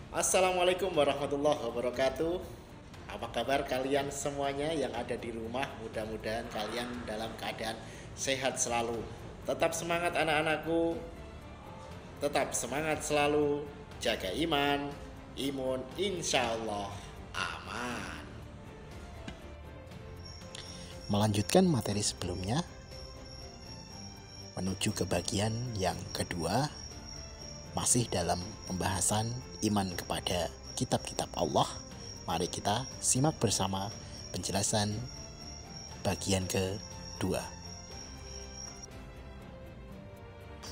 Assalamualaikum warahmatullahi wabarakatuh. Apa kabar kalian semuanya yang ada di rumah? Mudah-mudahan kalian dalam keadaan sehat selalu. Tetap semangat anak-anakku. Tetap semangat selalu. Jaga iman, imun, insya Allah aman. Melanjutkan materi sebelumnya, menuju ke bagian yang kedua, masih dalam pembahasan iman kepada kitab-kitab Allah. Mari kita simak bersama penjelasan bagian kedua.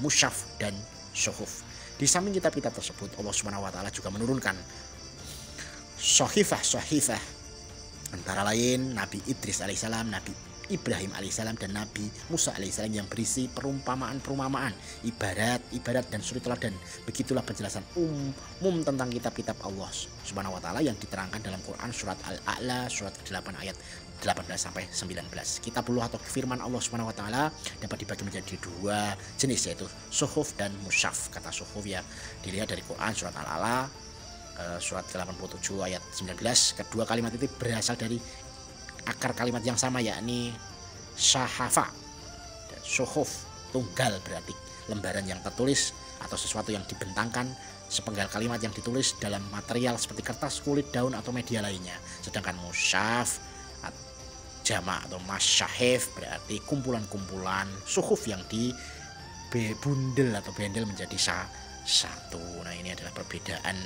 Mushaf dan Suhuf. Di samping kitab-kitab tersebut, Allah Subhanahu wa taala juga menurunkan sahifah antara lain Nabi Idris alaihissalam, Nabi Ibrahim alaihissalam, dan Nabi Musa alaihissalam yang berisi perumpamaan, ibarat dan suri teladan. Begitulah penjelasan umum tentang kitab-kitab Allah Subhanahu wa taala yang diterangkan dalam Quran surat Al-A'la surat 8 ayat 18 sampai 19. Kitabullah atau firman Allah Subhanahu wa taala dapat dibagi menjadi dua jenis, yaitu suhuf dan mushaf. Kata suhuf ya dilihat dari Quran surat Al-A'la surat 87 ayat 19. Kedua kalimat itu berasal dari akar kalimat yang sama, yakni sahafa dan suhuf, tunggal berarti lembaran yang tertulis atau sesuatu yang dibentangkan, sepenggal kalimat yang ditulis dalam material seperti kertas, kulit, daun atau media lainnya. Sedangkan mushaf jamak atau masyahif berarti kumpulan-kumpulan suhuf yang dibundel atau bendel menjadi satu. Nah, ini adalah perbedaan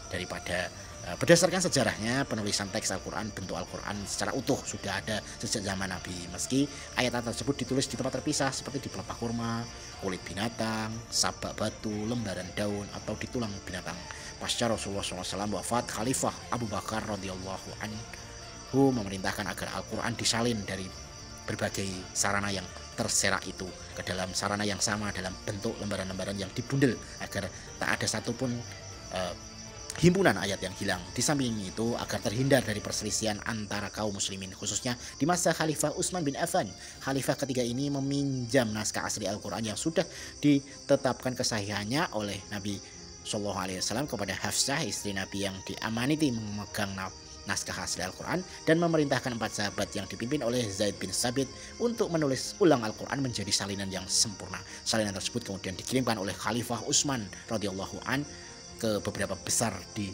daripada berdasarkan sejarahnya penulisan teks Al-Quran, bentuk Al-Quran secara utuh sudah ada sejak zaman Nabi, meski ayat-ayat tersebut ditulis di tempat terpisah seperti di pelepah kurma, kulit binatang, sabak batu, lembaran daun, atau di tulang binatang. Pasca Rasulullah SAW wafat, Khalifah Abu Bakar radhiyallahu anhu memerintahkan agar Al-Quran disalin dari berbagai sarana yang terserak itu ke dalam sarana yang sama dalam bentuk lembaran-lembaran yang dibundel agar tak ada satupun himpunan ayat yang hilang. Di samping itu, agar terhindar dari perselisihan antara kaum muslimin, khususnya di masa Khalifah Utsman bin Affan. Khalifah ketiga ini meminjam naskah asli Al-Quran yang sudah ditetapkan kesahihannya oleh Nabi SAW kepada Hafsah, istri Nabi yang diamanati memegang naskah asli Al-Quran, dan memerintahkan 4 sahabat yang dipimpin oleh Zaid bin Sabit untuk menulis ulang Al-Quran menjadi salinan yang sempurna. Salinan tersebut kemudian dikirimkan oleh Khalifah Utsman radhiyallahu an ke beberapa besar di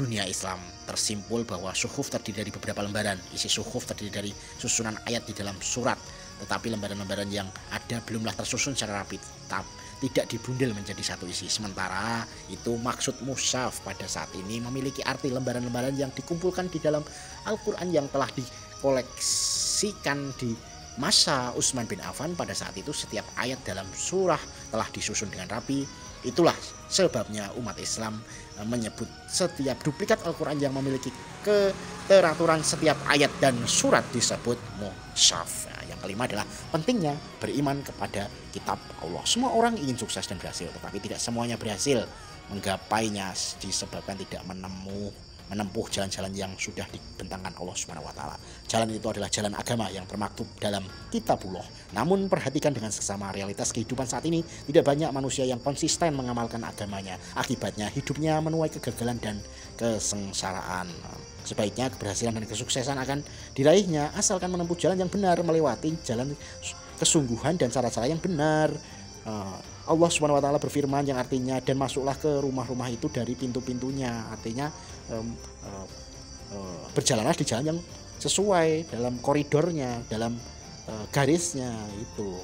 dunia Islam. Tersimpul bahwa suhuf terdiri dari beberapa lembaran. Isi suhuf terdiri dari susunan ayat di dalam surat, tetapi lembaran-lembaran yang ada belumlah tersusun secara rapi, tidak dibundel menjadi satu isi. Sementara itu maksud mushaf pada saat ini memiliki arti lembaran-lembaran yang dikumpulkan di dalam Al-Quran yang telah dikoleksikan di masa Utsman bin Affan. Pada saat itu setiap ayat dalam surah telah disusun dengan rapi. Itulah sebabnya umat Islam menyebut setiap duplikat Al-Quran yang memiliki keteraturan setiap ayat dan surat disebut mushaf. Nah, yang kelima adalah pentingnya beriman kepada kitab Allah. Semua orang ingin sukses dan berhasil, tetapi tidak semuanya berhasil menggapainya disebabkan tidak menempuh jalan-jalan yang sudah dibentangkan Allah Subhanahu wa taala. Jalan itu adalah jalan agama yang termaktub dalam Kitabullah. Namun perhatikan dengan seksama realitas kehidupan saat ini, tidak banyak manusia yang konsisten mengamalkan agamanya. Akibatnya hidupnya menuai kegagalan dan kesengsaraan. Sebaiknya keberhasilan dan kesuksesan akan diraihnya asalkan menempuh jalan yang benar, melewati jalan kesungguhan dan cara-cara yang benar. Allah Subhanahu wa taala berfirman yang artinya, dan masuklah ke rumah-rumah itu dari pintu-pintunya. Artinya berjalanlah di jalan yang sesuai dalam koridornya, dalam garisnya itu.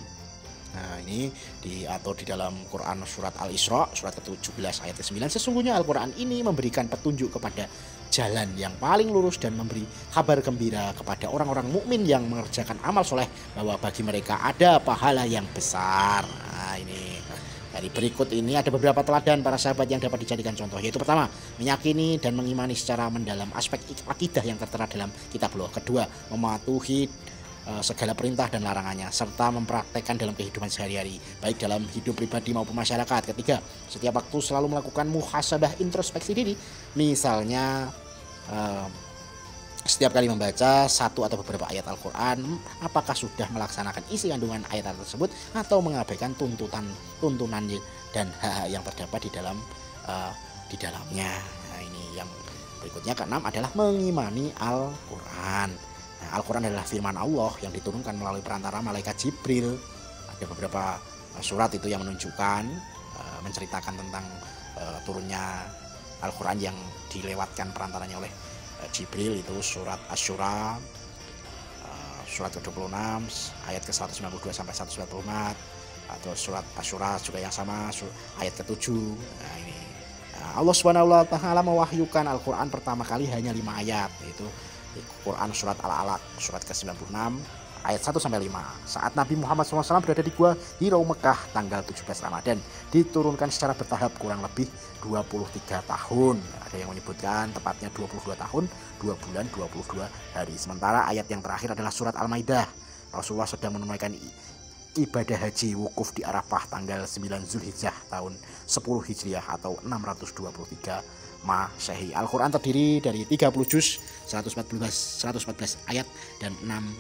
Nah, ini diatur di dalam Quran surat Al-Isra surat ke-17 ayat ke-9. Sesungguhnya Al-Quran ini memberikan petunjuk kepada jalan yang paling lurus dan memberi kabar gembira kepada orang-orang mukmin yang mengerjakan amal soleh bahwa bagi mereka ada pahala yang besar. Nah, ini dari berikut ini ada beberapa teladan para sahabat yang dapat dijadikan contoh, yaitu pertama, meyakini dan mengimani secara mendalam aspek akidah yang tertera dalam Kitabullah. Kedua, mematuhi segala perintah dan larangannya serta mempraktekkan dalam kehidupan sehari-hari, baik dalam hidup pribadi maupun masyarakat. Ketiga, setiap waktu selalu melakukan muhasabah, introspeksi diri, misalnya setiap kali membaca satu atau beberapa ayat Al-Quran, apakah sudah melaksanakan isi kandungan ayat tersebut atau mengabaikan tuntunan dan hak-hak yang terdapat di dalam di dalamnya. Nah, ini yang berikutnya keenam adalah mengimani Al-Quran. Nah, Al-Quran adalah firman Allah yang diturunkan melalui perantara malaikat Jibril. Ada beberapa surat itu yang menunjukkan menceritakan tentang turunnya Al-Quran yang dilewatkan perantaranya oleh Jibril. Itu surat Asy-Syura surat ke-26 ayat ke-192 sampai 194, atau surat Asy-Syura juga yang sama ayat ke-7. Nah, ini Allah Subhanahu wa taala mewahyukan Al-Qur'an pertama kali hanya 5 ayat, yaitu Quran surat Al-Alaq surat ke-96 ayat 1 sampai 5. Saat Nabi Muhammad SAW berada di Gua Hira Mekah tanggal 17 Ramadan, diturunkan secara bertahap kurang lebih 23 tahun. Ada yang menyebutkan tepatnya 22 tahun, 2 bulan, 22 hari. Sementara ayat yang terakhir adalah surat Al-Maidah. Rasulullah sedang menunaikan ibadah haji wukuf di Arafah tanggal 9 Zulhijjah tahun 10 Hijriah atau 623 Masehi. Al-Quran terdiri dari 30 juz, 114 ayat dan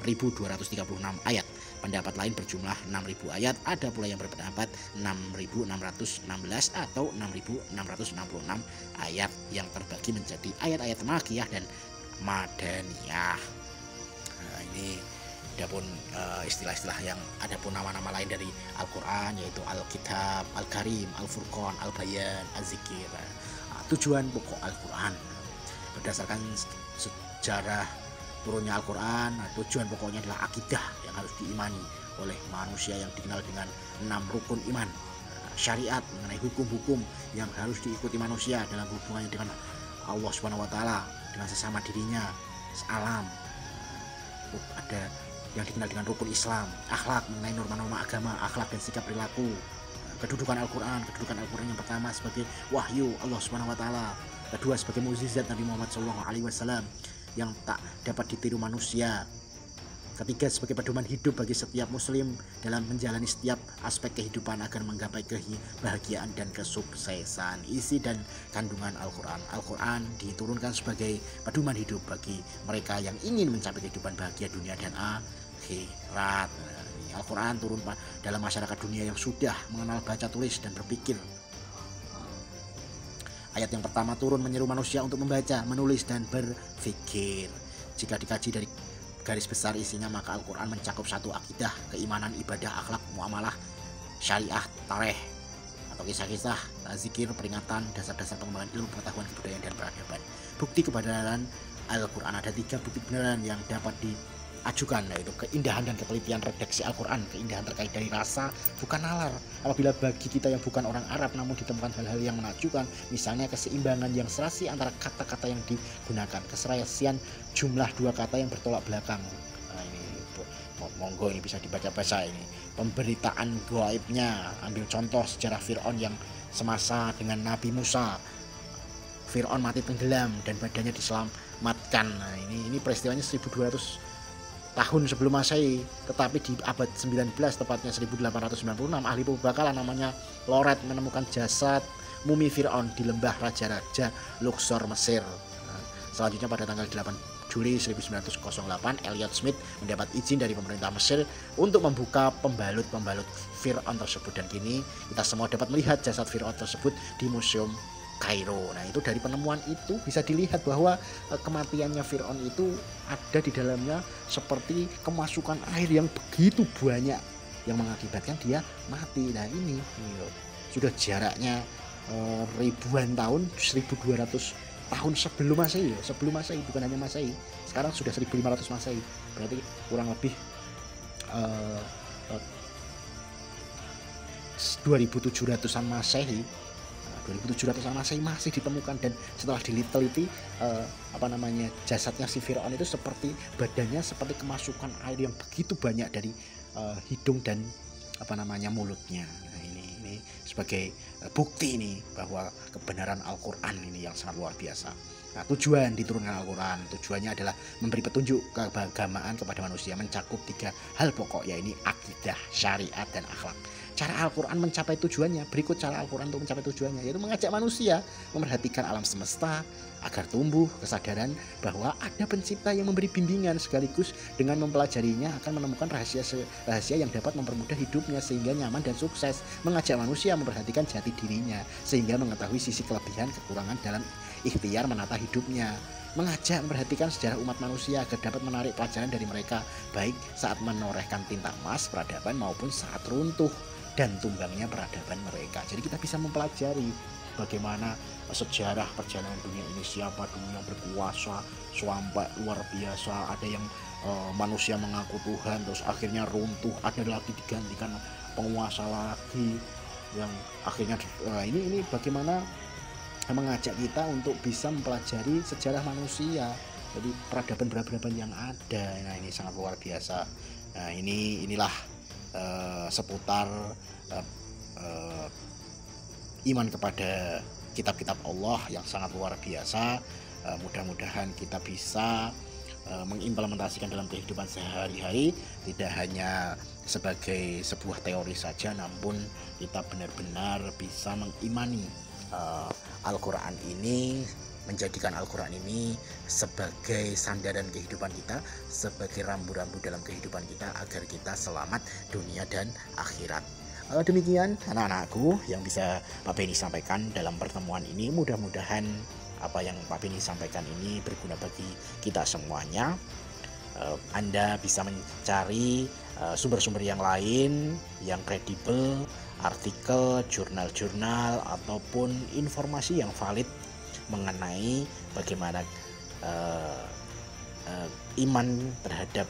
6.236 ayat. Pendapat lain berjumlah 6.000 ayat. Ada pula yang berpendapat 6.616 atau 6.666 ayat yang terbagi menjadi ayat-ayat Makkiyah dan Madaniyah. Nah, ini adapun istilah-istilah yang adapun nama-nama lain dari Al-Quran yaitu Al-Kitab, Al-Karim, Al-Furqan, Al-Bayan, Az-Zikir. Tujuan pokok Al-Quran berdasarkan sejarah turunnya Al-Quran, tujuan pokoknya adalah akidah yang harus diimani oleh manusia yang dikenal dengan 6 rukun iman, syariat mengenai hukum-hukum yang harus diikuti manusia dalam hubungannya dengan Allah Subhanahu wa taala, dengan sesama dirinya, alam. Ada yang dikenal dengan rukun Islam, akhlak mengenai norma-norma agama, akhlak dan sikap perilaku. Kedudukan Al-Quran yang pertama sebagai wahyu Allah Subhanahu wa taala, kedua sebagai mukjizat Nabi Muhammad SAW yang tak dapat ditiru manusia, ketiga sebagai pedoman hidup bagi setiap muslim dalam menjalani setiap aspek kehidupan agar menggapai kebahagiaan dan kesuksesan. Isi dan kandungan Al-Quran diturunkan sebagai pedoman hidup bagi mereka yang ingin mencapai kehidupan bahagia dunia dan akhirat. Al-Quran turun dalam masyarakat dunia yang sudah mengenal baca tulis dan berpikir. Ayat yang pertama turun menyeru manusia untuk membaca, menulis dan berpikir. Jika dikaji dari garis besar isinya, maka Al-Quran mencakup satu akidah, keimanan, ibadah, akhlak, muamalah, syariah, tarikh atau kisah-kisah, zikir, peringatan, dasar-dasar pengembangan ilmu, pengetahuan, kebudayaan dan peradaban. Bukti kebenaran Al-Quran, ada 3 bukti kebenaran yang dapat diajukan, yaitu keindahan dan ketelitian redaksi Al-Quran. Keindahan terkait dari rasa, bukan nalar. Apabila bagi kita yang bukan orang Arab namun ditemukan hal-hal yang menakjubkan, misalnya keseimbangan yang serasi antara kata-kata yang digunakan, keserasian jumlah 2 kata yang bertolak belakang. Nah, ini monggo ini bisa dibaca-baca ini. Pemberitaan gaibnya, ambil contoh sejarah Fir'aun yang semasa dengan Nabi Musa. Fir'aun mati tenggelam dan badannya diselamatkan. Nah, ini peristiwanya 1200 tahun sebelum Masehi, tetapi di abad 19 tepatnya 1896 ahli pembakalan namanya Loret menemukan jasad mumi Fir'aun di lembah raja-raja Luxor, Mesir. Nah, selanjutnya pada tanggal 8 Juli 1908 Elliot Smith mendapat izin dari pemerintah Mesir untuk membuka pembalut-pembalut Fir'aun tersebut, dan kini kita semua dapat melihat jasad Fir'aun tersebut di Museum Kairo. Nah, itu dari penemuan itu bisa dilihat bahwa kematiannya Fir'aun itu ada di dalamnya seperti kemasukan air yang begitu banyak yang mengakibatkan dia mati. Nah, ini sudah jaraknya ribuan tahun, 1200 tahun sebelum Masehi, bukan hanya Masehi. Sekarang sudah 1500 Masehi, berarti kurang lebih 2700-an Masehi. 2700-an Masehi masih ditemukan, dan setelah diteliti jasadnya si Fir'aun itu seperti badannya seperti kemasukan air yang begitu banyak dari hidung dan mulutnya. Nah, ini sebagai bukti ini bahwa kebenaran Al-Quran ini yang sangat luar biasa. Nah, tujuan diturunkan Al-Quran, tujuannya adalah memberi petunjuk keagamaan kepada manusia, mencakup 3 hal pokok, yaitu akidah, syariat dan akhlak. cara Al-Quran mencapai tujuannya. Berikut cara Al-Quran untuk mencapai tujuannya, yaitu mengajak manusia memperhatikan alam semesta agar tumbuh kesadaran bahwa ada pencipta yang memberi bimbingan, sekaligus dengan mempelajarinya akan menemukan rahasia yang dapat mempermudah hidupnya sehingga nyaman dan sukses. Mengajak manusia memperhatikan jati dirinya sehingga mengetahui sisi kelebihan kekurangan dalam ikhtiar menata hidupnya. Mengajak memperhatikan sejarah umat manusia agar dapat menarik pelajaran dari mereka, baik saat menorehkan tinta emas peradaban maupun saat runtuh dan tumbangnya peradaban mereka. Jadi kita bisa mempelajari bagaimana sejarah perjalanan dunia ini, siapa dulu yang berkuasa sampai luar biasa, ada yang manusia mengaku Tuhan terus akhirnya runtuh, ada lagi digantikan penguasa lagi yang akhirnya ini bagaimana mengajak kita untuk bisa mempelajari sejarah manusia, jadi peradaban yang ada. Nah, ini sangat luar biasa. Nah, inilah seputar iman kepada kitab-kitab Allah yang sangat luar biasa. Mudah-mudahan kita bisa mengimplementasikan dalam kehidupan sehari-hari, tidak hanya sebagai sebuah teori saja, namun kita benar-benar bisa mengimani Al-Quran ini, menjadikan Al-Quran ini sebagai sandaran kehidupan kita, sebagai rambu-rambu dalam kehidupan kita agar kita selamat dunia dan akhirat. Demikian anak-anakku yang bisa Pak Beni sampaikan dalam pertemuan ini. Mudah-mudahan apa yang Pak Beni sampaikan ini berguna bagi kita semuanya. Anda bisa mencari sumber-sumber yang lain yang kredibel, artikel, jurnal-jurnal, ataupun informasi yang valid mengenai bagaimana iman terhadap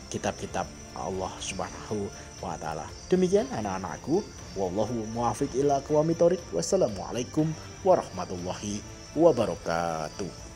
kitab-kitab Allah Subhanahu wa Ta'ala. Demikian anak-anakku, wallahu muwaffiq ila aqwamit thoriq. Wassalamualaikum warahmatullahi wabarakatuh.